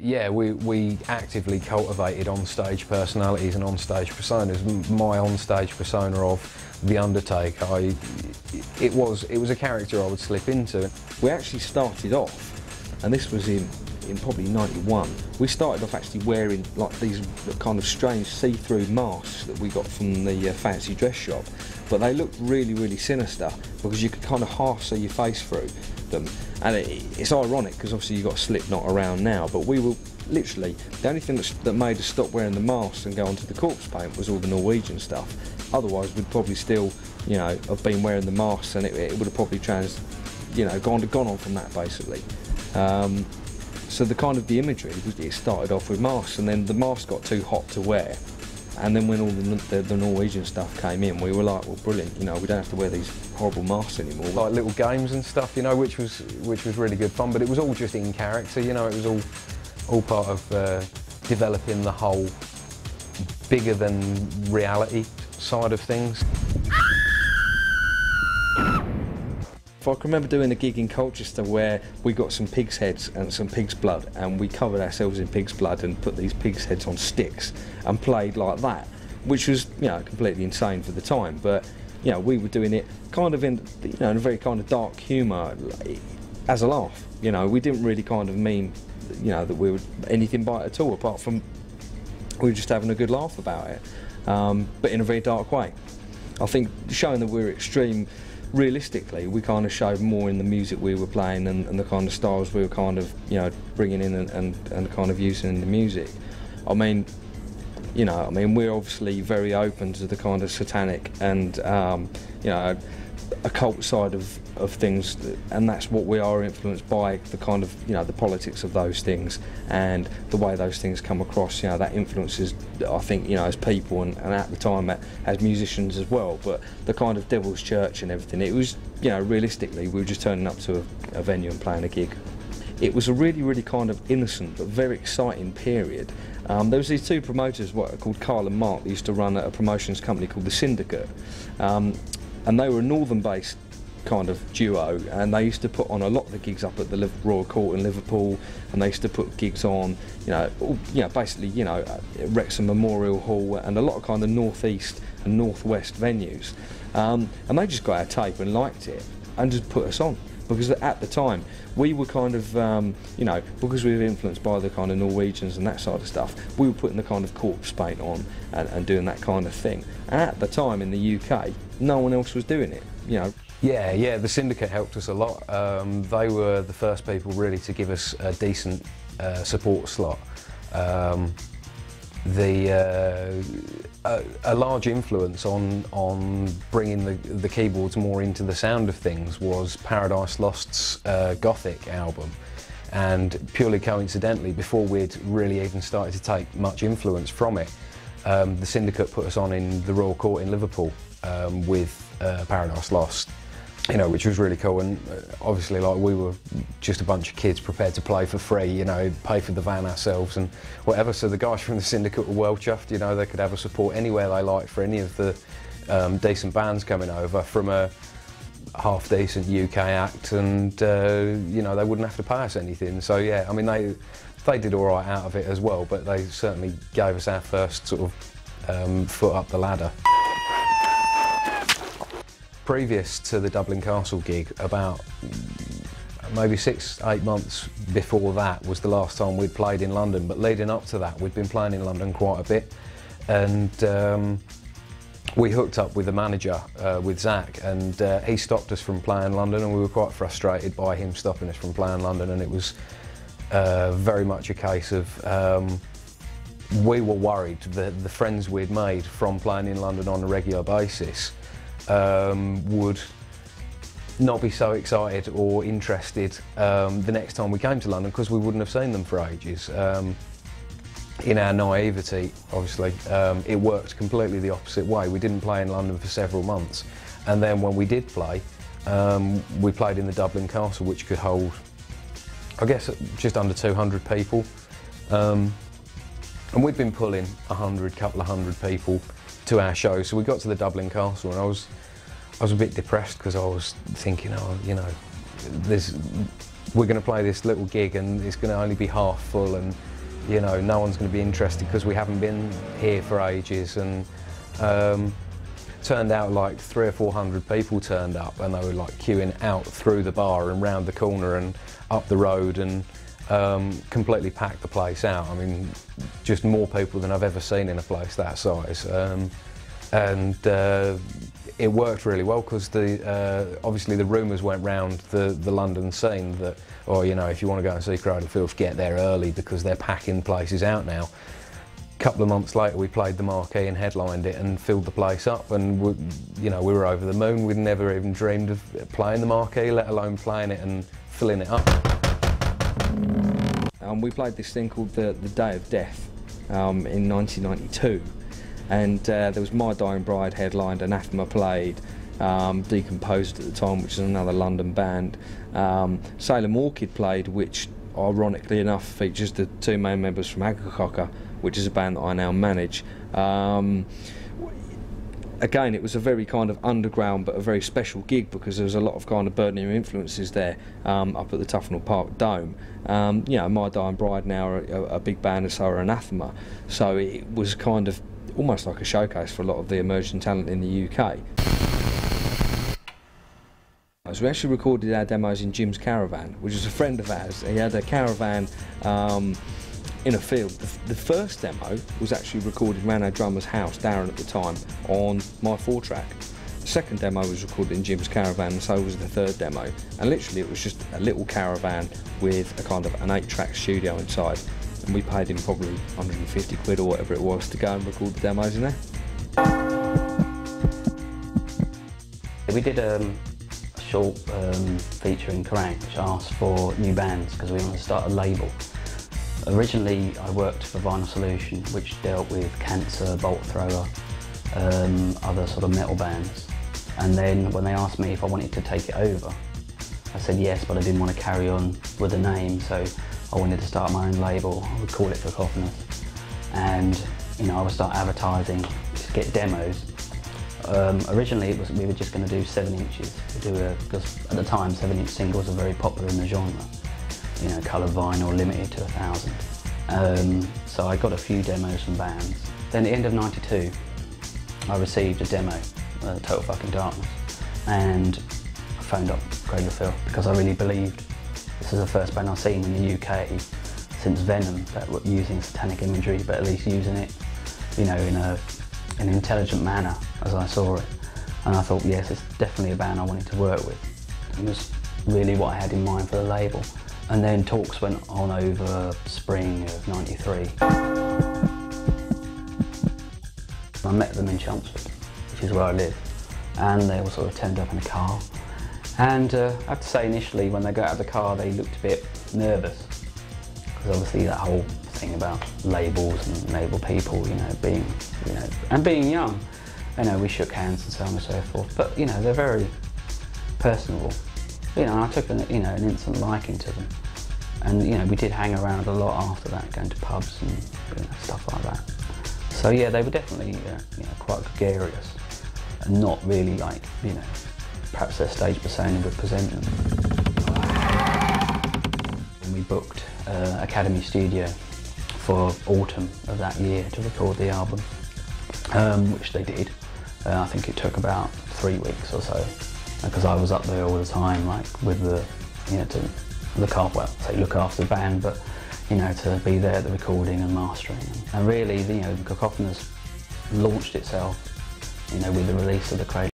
Yeah, we actively cultivated on-stage personalities and on-stage personas. My on-stage persona of The Undertaker, it was a character I would slip into. We actually started off, and this was in probably '91, we started off actually wearing like these kind of strange see-through masks that we got from the fancy dress shop, but they looked really, really sinister because you could kind of half see your face through them. And it's ironic because obviously you've got Slipknot around now, but we were literally, the only thing that made us stop wearing the masks and go onto the corpse paint was all the Norwegian stuff. Otherwise we'd probably still, you know, have been wearing the masks, and it would have probably gone on from that basically. So the kind of the imagery, it started off with masks, and then the masks got too hot to wear, and then when all the Norwegian stuff came in, we were like, well, brilliant, you know, we don't have to wear these horrible masks anymore. Like little games and stuff, you know, which was really good fun, but it was all just in character, you know, it was all part of developing the whole bigger than reality side of things. I can remember doing a gig in Colchester where we got some pig's heads and some pig's blood, and we covered ourselves in pig's blood and put these pig's heads on sticks and played like that, which was, you know, completely insane for the time. But, you know, we were doing it kind of in, you know, in a very kind of dark humour as a laugh. You know, we didn't really kind of mean, you know, that we were anything by it at all, apart from we were just having a good laugh about it, but in a very dark way. I think showing that we were extreme. Realistically, we kind of showed more in the music we were playing and the kind of styles we were kind of, you know, bringing in and kind of using in the music. I mean, you know, I mean, we're obviously very open to the kind of satanic and, you know, occult side of things, and that's what we are influenced by, the kind of, you know, the politics of those things and the way those things come across. You know, that influences, I think, you know, as people and at the time as musicians as well. But the kind of Devil's Church and everything, it was, you know, realistically, we were just turning up to a venue and playing a gig. It was a really, really kind of innocent but very exciting period. There was these two promoters, what are called Carl and Mark, that used to run a promotions company called the Syndicate. And they were a northern-based kind of duo, and they used to put on a lot of the gigs up at the Royal Court in Liverpool, and they used to put gigs on, basically, you know, Wrexham Memorial Hall and a lot of kind of northeast and northwest venues. And they just got our tape and liked it and just put us on. Because at the time, we were kind of, you know, because we were influenced by the kind of Norwegians and that side of stuff, we were putting the kind of corpse paint on and doing that kind of thing. And at the time in the UK, no one else was doing it, you know. Yeah, the Syndicate helped us a lot. They were the first people really to give us a decent support slot. A large influence on bringing the keyboards more into the sound of things was Paradise Lost's Gothic album, and purely coincidentally, before we'd really even started to take much influence from it, the Syndicate put us on in the Royal Court in Liverpool with Paradise Lost. You know, which was really cool, and obviously, like, we were just a bunch of kids prepared to play for free, you know, pay for the van ourselves and whatever, so the guys from the Syndicate were well chuffed, you know, they could have a support anywhere they liked for any of the decent bands coming over, from a half-decent UK act, and, you know, they wouldn't have to pay us anything, so yeah, I mean, they did all right out of it as well, but they certainly gave us our first sort of foot up the ladder. Previous to the Dublin Castle gig, about maybe 6-8 months before that was the last time we'd played in London, but leading up to that we'd been playing in London quite a bit, and we hooked up with the manager, with Zach, and he stopped us from playing London, and we were quite frustrated by him stopping us from playing London, and it was very much a case of we were worried that the friends we'd made from playing in London on a regular basis would not be so excited or interested the next time we came to London, because we wouldn't have seen them for ages. In our naivety, obviously, it worked completely the opposite way. We didn't play in London for several months, and then when we did play, we played in the Dublin Castle, which could hold, I guess, just under 200 people. And we'd been pulling couple of hundred people to our show, so we got to the Dublin Castle, and I was a bit depressed, because I was thinking, oh, you know, we're going to play this little gig and it's going to only be half full, and you know, no one's going to be interested because we haven't been here for ages. And turned out like 300 or 400 people turned up, and they were like queuing out through the bar and round the corner and up the road, and completely packed the place out. I mean, just more people than I've ever seen in a place that size. And it worked really well because obviously the rumours went round the London scene that, oh, you know, if you want to go and see Cradle of Filth, get there early because they're packing places out now. A couple of months later, we played the marquee and headlined it and filled the place up, and you know, we were over the moon. We'd never even dreamed of playing the marquee, let alone playing it and filling it up. We played this thing called the Day of Death in 1992, and there was My Dying Bride headlined, Anathema played, Decomposed at the time, which is another London band. Salem Orchid played, which ironically enough features the two main members from Agricocker, which is a band that I now manage. Again, it was a very kind of underground but a very special gig because there was a lot of kind of Birmingham influences there up at the Tufnell Park Dome. You know, My Dying Bride now are a big band, and so are Anathema. So it was kind of almost like a showcase for a lot of the emerging talent in the UK. So we actually recorded our demos in Jim's caravan, which is a friend of ours. He had a caravan in a field. The first demo was actually recorded around our drummer's house, Darren at the time, on my 4-track. The second demo was recorded in Jim's caravan, and so was the third demo. And literally it was just a little caravan with a kind of an 8-track studio inside. And we paid him probably 150 quid or whatever it was to go and record the demos in there. We did a short feature in Kerrang which asked for new bands because we wanted to start a label. Originally I worked for Vinyl Solution, which dealt with Cancer, Bolt Thrower, other sort of metal bands. And then when they asked me if I wanted to take it over, I said yes, but I didn't want to carry on with the name, so I wanted to start my own label. I would call it Cacophonous. And you know, I would start advertising to get demos. Originally we were just going to do 7 inches, because at the time 7-inch singles were very popular in the genre. You know, colour vinyl limited to 1,000. So I got a few demos from bands. Then at the end of '92, I received a demo, Total Fucking Darkness, and I phoned up Cradle of Filth because I really believed this is the first band I've seen in the UK since Venom that were using satanic imagery, but at least using it, you know, in an intelligent manner as I saw it. And I thought, yes, it's definitely a band I wanted to work with. It was really what I had in mind for the label. And then talks went on over spring of '93. I met them in Chelmsford, which is where I live, and they all sort of turned up in a car. And I have to say, initially when they got out of the car, they looked a bit nervous, because obviously that whole thing about labels and label people, you know, being young. You know, we shook hands and so on and so forth. But you know, they're very personable. You know, I took an instant liking to them, and you know, we did hang around a lot after that, going to pubs and you know, stuff like that. So yeah, they were definitely you know, quite gregarious, and not really like, you know, perhaps their stage persona would present them. And we booked Academy Studio for autumn of that year to record the album, which they did. I think it took about 3 weeks or so, because I was up there all the time, like with the, you know, to look after the band, but you know, to be there at the recording and mastering. And really, you know, Cacophonous launched itself, you know, with the release of the Cradle